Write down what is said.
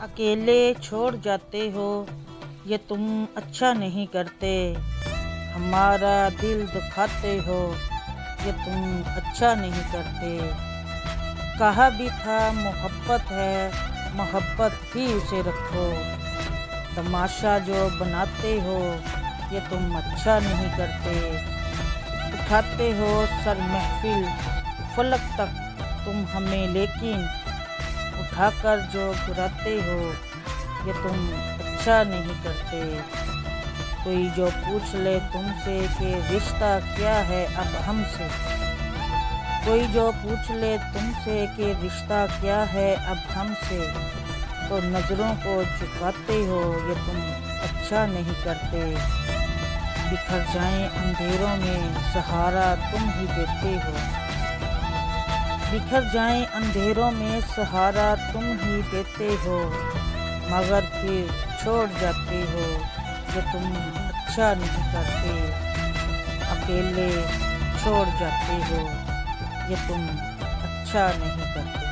اکیلے چھوڑ جاتے ہو، یہ تم اچھا نہیں کرتے، ہمارا دل دکھاتے ہو، یہ تم اچھا نہیں کرتے۔ کہا بھی تھا محبت ہے، محبت ہی اسے رکھو، تماشا جو بناتے ہو، یہ تم اچھا نہیں کرتے۔ اٹھاتے ہو سر محفل فلک تک تم ہمیں، لیکن اٹھا کر جو گراتے ہو، یہ تم اچھا نہیں کرتے۔ کوئی جو پوچھ لے تم سے کہ رشتہ کیا ہے اب ہم سے، کوئی جو پوچھ لے تم سے کہ رشتہ کیا ہے اب ہم سے، تو نظروں کو جھکاتے ہو، یہ تم اچھا نہیں کرتے۔ بکھر جائیں اندھیروں میں سہارا تم ہی دیتے ہو، بکھر جائیں اندھیروں میں سہارا تم ہی دیتے ہو، مگر پھر چھوڑ جاتے ہو، یہ تم اچھا نہیں کرتے۔ اکیلے چھوڑ جاتے ہو، یہ تم اچھا نہیں کرتے۔